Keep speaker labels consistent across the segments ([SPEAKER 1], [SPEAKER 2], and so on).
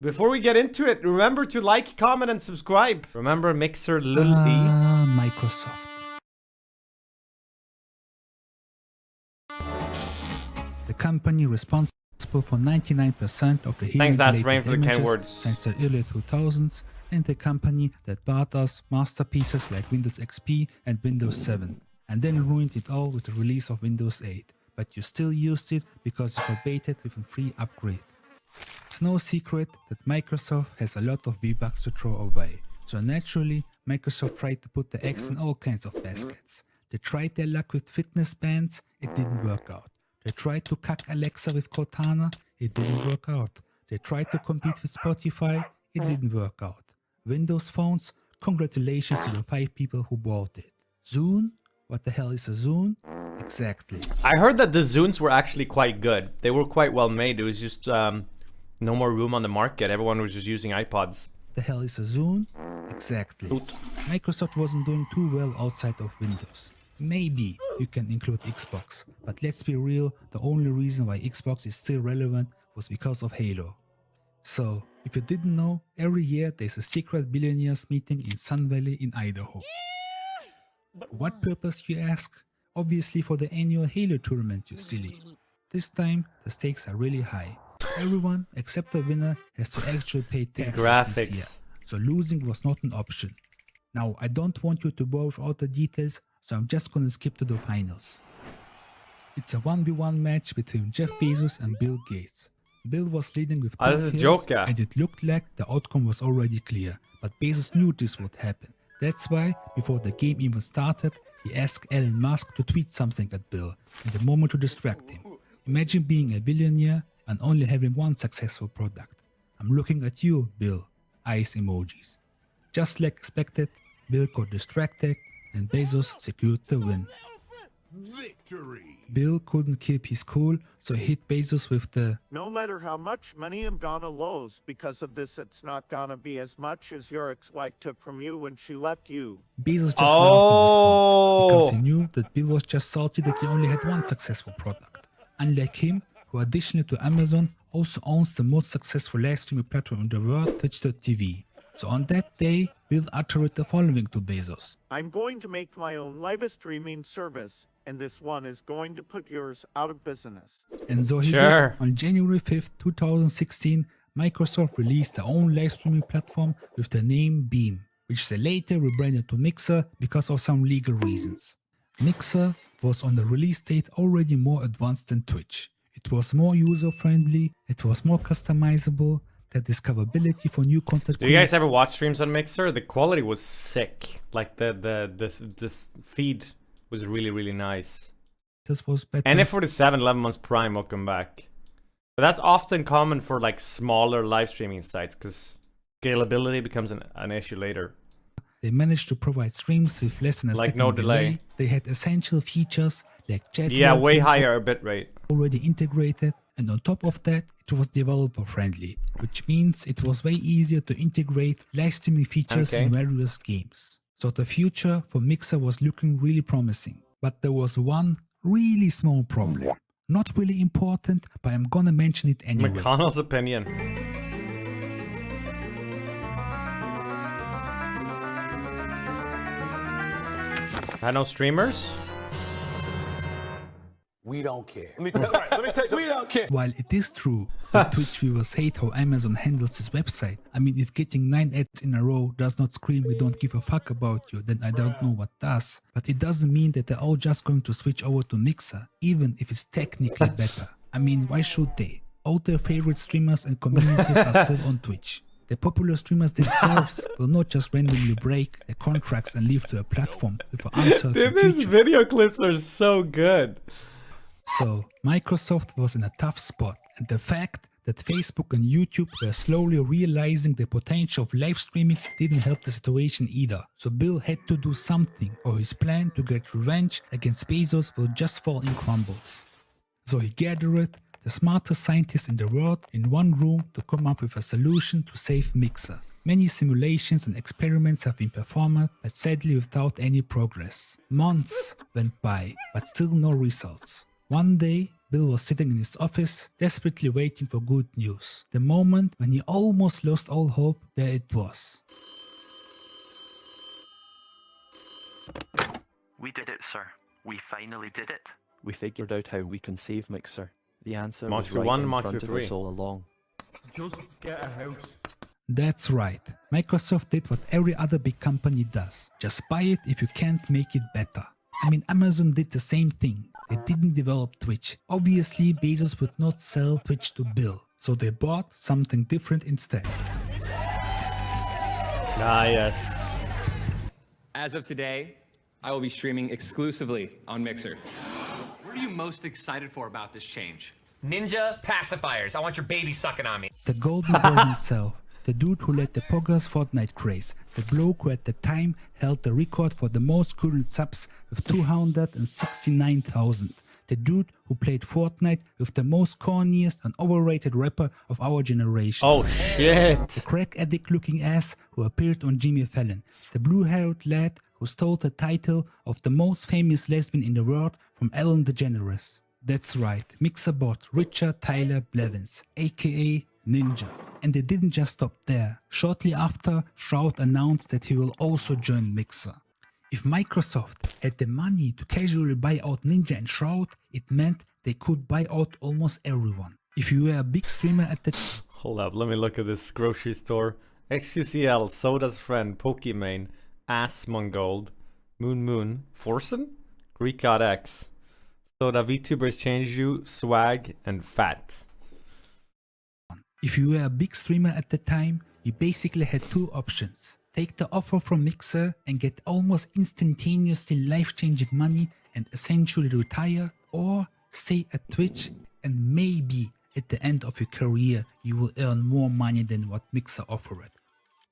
[SPEAKER 1] Before we get into it, remember to like, comment, and subscribe. Remember Mixer Lil B?
[SPEAKER 2] Microsoft. The company responsible for 99% of the healing-related images since the early 2000s, and the company that bought us masterpieces like Windows XP and Windows 7, and then ruined it all with the release of Windows 8. But you still used it because you got baited with a free upgrade. It's no secret that Microsoft has a lot of V-Bucks to throw away. So naturally, Microsoft tried to put the eggs in all kinds of baskets. They tried their luck with fitness bands, it didn't work out. They tried to cuck Alexa with Cortana, it didn't work out. They tried to compete with Spotify, it didn't work out. Windows Phones, congratulations to the 5 people who bought it. Zune? What the hell is a Zune? Exactly.
[SPEAKER 1] I heard that the Zunes were actually quite good. They were quite well made. It was just no more room on the market. Everyone was just using iPods.
[SPEAKER 2] The hell is a Zune? Exactly. Microsoft wasn't doing too well outside of Windows. Maybe you can include Xbox, but let's be real, the only reason why Xbox is still relevant was because of Halo. So, if you didn't know, every year there's a secret billionaires meeting in Sun Valley in Idaho. For what purpose, you ask? Obviously for the annual Halo tournament, you silly. This time, the stakes are really high. Everyone except the winner has to actually pay taxes this year, so losing was not an option. Now, I don't want you to bore with all the details, so I'm just gonna skip to the finals. It's a 1v1 match between Jeff Bezos and Bill Gates. Bill was leading with 2 kills, and it looked like the outcome was already clear, but Bezos knew this would happen. That's why, before the game even started, he asked Elon Musk to tweet something at Bill, in the moment to distract him. Imagine being a billionaire and only having one successful product. I'm looking at you, Bill. Eyes emojis. Just like expected, Bill got distracted and Bezos secured the win. Victory! Bill couldn't keep his cool, so he hit Bezos with the
[SPEAKER 3] "No matter how much money I'm gonna lose because of this, it's not gonna be as much as your ex-wife took from you when she left you."
[SPEAKER 2] Bezos just laughed in response, because he knew that Bill was just salty that he only had one successful product. Unlike him, who additionally to Amazon also owns the most successful live streaming platform in the world, Twitch.tv. So on that day, Bill uttered the following to Bezos.
[SPEAKER 3] "I'm going to make my own live streaming service, and this one is going to put yours out of business."
[SPEAKER 2] And so he did. On January 5th, 2016, Microsoft released their own live streaming platform with the name Beam, which they later rebranded to Mixer because of some legal reasons. Mixer was on the release date already more advanced than Twitch. It was more user-friendly, it was more customizable, the discoverability for new content.
[SPEAKER 1] Do you guys ever watch streams on Mixer? The quality was sick. Like this feed was really nice.
[SPEAKER 2] This was better.
[SPEAKER 1] NF47 11 months Prime, welcome back. But that's often common for like smaller live streaming sites because scalability becomes an issue later.
[SPEAKER 2] They managed to provide streams with less than a second delay. They had essential features like chat.
[SPEAKER 1] Yeah, way higher bitrate.
[SPEAKER 2] Already integrated, and on top of that, it was developer friendly, which means it was way easier to integrate live streaming features in various games. So the future for Mixer was looking really promising. But there was one really small problem. Not really important, but I'm gonna mention it anyway.
[SPEAKER 1] McConnell's opinion. Had no streamers?
[SPEAKER 4] We don't care. Let me tell you, we don't care.
[SPEAKER 2] While it is true that Twitch viewers hate how Amazon handles this website, I mean, if getting 9 ads in a row does not scream "we don't give a fuck about you," then I don't know what does. But it doesn't mean that they're all just going to switch over to Mixer, even if it's technically better. I mean, why should they? All their favorite streamers and communities are still on Twitch. The popular streamers themselves will not just randomly break their contracts and leave to a platform with an uncertain future.
[SPEAKER 1] These video clips are so good.
[SPEAKER 2] So, Microsoft was in a tough spot, and the fact that Facebook and YouTube were slowly realizing the potential of live streaming didn't help the situation either. So Bill had to do something, or his plan to get revenge against Bezos will just fall in crumbles. So he gathered the smartest scientists in the world in one room to come up with a solution to save Mixer. Many simulations and experiments have been performed, but sadly without any progress. Months went by, but still no results. One day, Bill was sitting in his office, desperately waiting for good news. The moment when he almost lost all hope, there it was.
[SPEAKER 5] We did it, sir. We finally did it.
[SPEAKER 6] We figured out how we can save Mixer. The answer was
[SPEAKER 1] Monster
[SPEAKER 6] right
[SPEAKER 1] 1,
[SPEAKER 6] in
[SPEAKER 1] Monster
[SPEAKER 6] front of
[SPEAKER 1] 3.
[SPEAKER 6] us all along.
[SPEAKER 7] Just get a house.
[SPEAKER 2] That's right. Microsoft did what every other big company does. Just buy it if you can't make it better. I mean, Amazon did the same thing. They didn't develop Twitch. Obviously, Bezos would not sell Twitch to Bill, so they bought something different instead.
[SPEAKER 1] Ah, yes.
[SPEAKER 8] As of today, I will be streaming exclusively on Mixer.
[SPEAKER 9] What are you most excited for about this change?
[SPEAKER 10] Ninja pacifiers. I want your baby sucking on me.
[SPEAKER 2] The golden boy himself, the dude who led the Poggers Fortnite craze, the bloke who at the time held the record for the most current subs with 269,000, the dude who played Fortnite with the most corniest and overrated rapper of our generation.
[SPEAKER 1] Oh shit.
[SPEAKER 2] The crack addict looking ass who appeared on Jimmy Fallon, the blue-haired lad who stole the title of the most famous lesbian in the world from Ellen DeGeneres. That's right, Mixer bought Richard Tyler Blevins, aka Ninja. And they didn't just stop there. Shortly after, Shroud announced that he will also join Mixer. If Microsoft had the money to casually buy out Ninja and Shroud, it meant they could buy out almost everyone. If you were a big streamer at the
[SPEAKER 1] Hold up, let me look at this grocery store. XUCL, Soda's Friend, Pokimane, Ass Mongold, Moon, Forsen, Greek God X, Soda VTubers Change You, Swag, and Fat.
[SPEAKER 2] If you were a big streamer at the time, you basically had two options. Take the offer from Mixer and get almost instantaneously life-changing money and essentially retire, or stay at Twitch and maybe at the end of your career you will earn more money than what Mixer offered.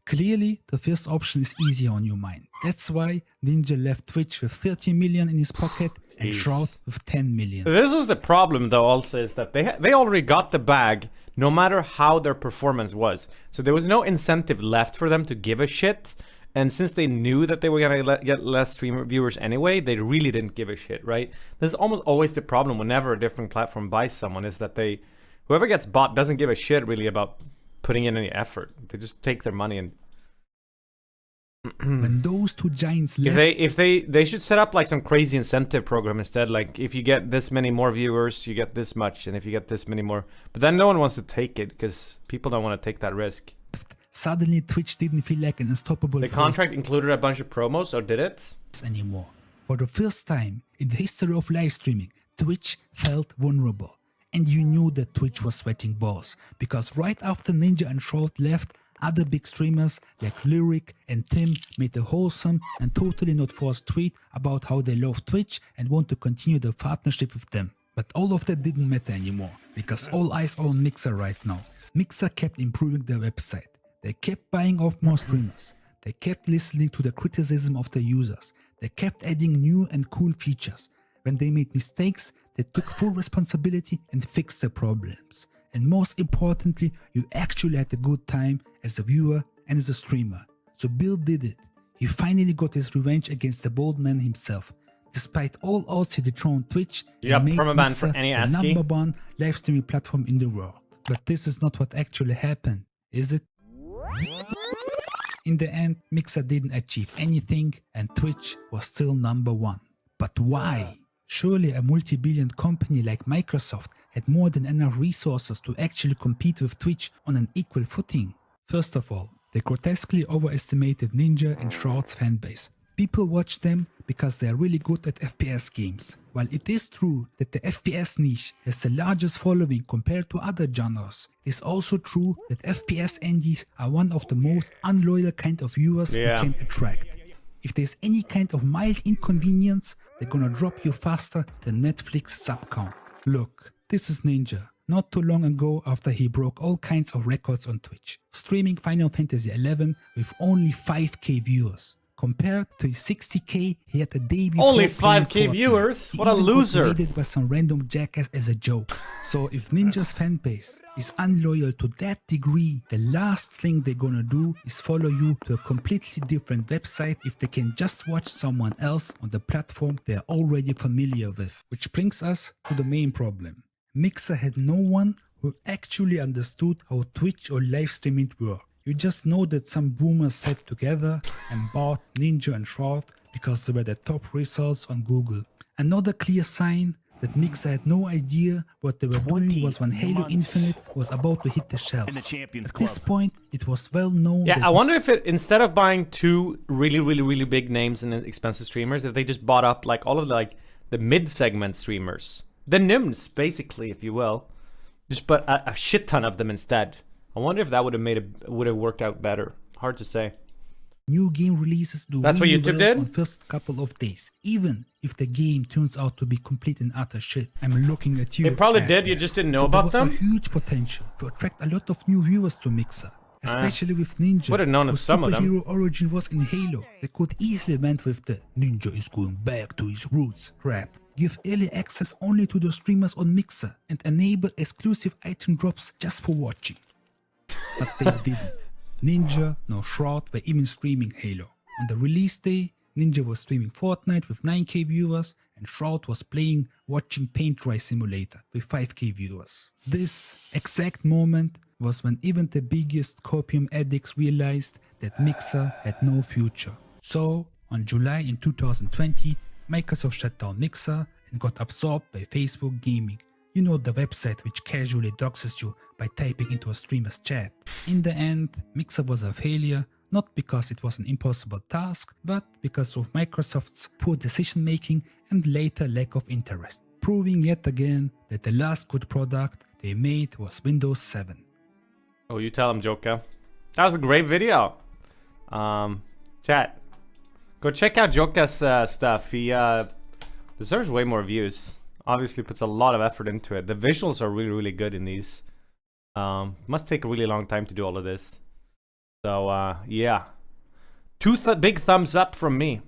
[SPEAKER 2] Clearly, the first option is easier on your mind. That's why Ninja left Twitch with 30 million in his pocket and Shroud with 10 million.
[SPEAKER 1] This was the problem though also, is that they already got the bag no matter how their performance was. So there was no incentive left for them to give a shit. And since they knew that they were gonna get less streamer viewers anyway, they really didn't give a shit, right? This is almost always the problem whenever a different platform buys someone, is that whoever gets bought doesn't give a shit really about putting in any effort. They just take their money and
[SPEAKER 2] when those two giants left,
[SPEAKER 1] if they should set up like some crazy incentive program instead, like if you get this many more viewers you get this much, and if you get this many more, but then no one wants to take it because people don't want to take that risk.
[SPEAKER 2] Suddenly Twitch didn't feel like an unstoppable
[SPEAKER 1] The contract included a bunch of promos, or did it?
[SPEAKER 2] Anymore. For the first time in the history of live streaming, Twitch felt vulnerable. And you knew that Twitch was sweating balls, because right after Ninja and Shroud left, other big streamers like Lyric and Tim made a wholesome and totally not forced tweet about how they love Twitch and want to continue their partnership with them. But all of that didn't matter anymore, because all eyes are on Mixer right now. Mixer kept improving their website. They kept buying off more streamers. They kept listening to the criticism of the users. They kept adding new and cool features. When they made mistakes, they took full responsibility and fixed the problems. And most importantly, you actually had a good time as a viewer and as a streamer. So Bill did it. He finally got his revenge against the bold man himself. Despite all odds, he dethroned Twitch and made Mixer the #1 live streaming platform in the world. But this is not what actually happened, is it? In the end, Mixer didn't achieve anything and Twitch was still #1. But why? Surely a multi-billion company like Microsoft had more than enough resources to actually compete with Twitch on an equal footing. First of all, they grotesquely overestimated Ninja and Shroud's fanbase. People watch them because they are really good at FPS games. While it is true that the FPS niche has the largest following compared to other genres, it is also true that FPS NDs are one of the most unloyal kind of viewers we can attract. If there's any kind of mild inconvenience, they're gonna drop you faster than Netflix sub count. Look, this is Ninja. Not too long ago, after he broke all kinds of records on Twitch, streaming Final Fantasy XI with only 5k viewers. Compared to his 60k he had a day before.
[SPEAKER 1] Only 5k viewers? What a loser!
[SPEAKER 2] He even got by some random jackass as a joke. So if Ninja's fanbase is unloyal to that degree, the last thing they're gonna do is follow you to a completely different website if they can just watch someone else on the platform they're already familiar with. Which brings us to the main problem. Mixer had no one who actually understood how Twitch or live streaming worked. You just know that some boomers sat together and bought Ninja and Shroud because they were the top results on Google. Another clear sign that Mixer had no idea what they were doing was when Halo Infinite was about to hit the shelves. At this point, it was well known.
[SPEAKER 1] Yeah, I wonder if it, instead of buying two really big names and expensive streamers, if they just bought up like all of the mid-segment streamers, the NymNs basically, if you will, just put a shit ton of them instead. I wonder if that would have worked out better. Hard to say.
[SPEAKER 2] New game releases do
[SPEAKER 1] That's
[SPEAKER 2] really
[SPEAKER 1] what YouTube
[SPEAKER 2] well
[SPEAKER 1] did?
[SPEAKER 2] on first couple of days, even if the game turns out to be complete and utter shit. I'm looking at you.
[SPEAKER 1] They probably did, you
[SPEAKER 2] Atlas.
[SPEAKER 1] just didn't know
[SPEAKER 2] So
[SPEAKER 1] about
[SPEAKER 2] there
[SPEAKER 1] them?
[SPEAKER 2] was a huge potential to attract a lot of new viewers to Mixer, especially with Ninja,
[SPEAKER 1] Would've known of
[SPEAKER 2] whose
[SPEAKER 1] some of them.
[SPEAKER 2] superhero origin was in Halo. They could easily went with the Ninja is going back to his roots crap. Give early access only to the streamers on Mixer and enable exclusive item drops just for watching. But they didn't. Ninja nor Shroud were even streaming Halo. On the release day, Ninja was streaming Fortnite with 9k viewers and Shroud was playing Watching Paint Dry Simulator with 5k viewers. This exact moment was when even the biggest copium addicts realized that Mixer had no future. So, on July in 2020, Microsoft shut down Mixer and got absorbed by Facebook Gaming. You know, the website which casually doxes you by typing into a streamer's chat. In the end, Mixer was a failure, not because it was an impossible task, but because of Microsoft's poor decision making and later lack of interest, proving yet again that the last good product they made was Windows 7.
[SPEAKER 1] Oh, you tell him, Joka. That was a great video. Chat, go check out Joka's stuff. He deserves way more views. Obviously puts a lot of effort into it. The visuals are really good in these. Must take a really long time to do all of this. So yeah, big thumbs up from me.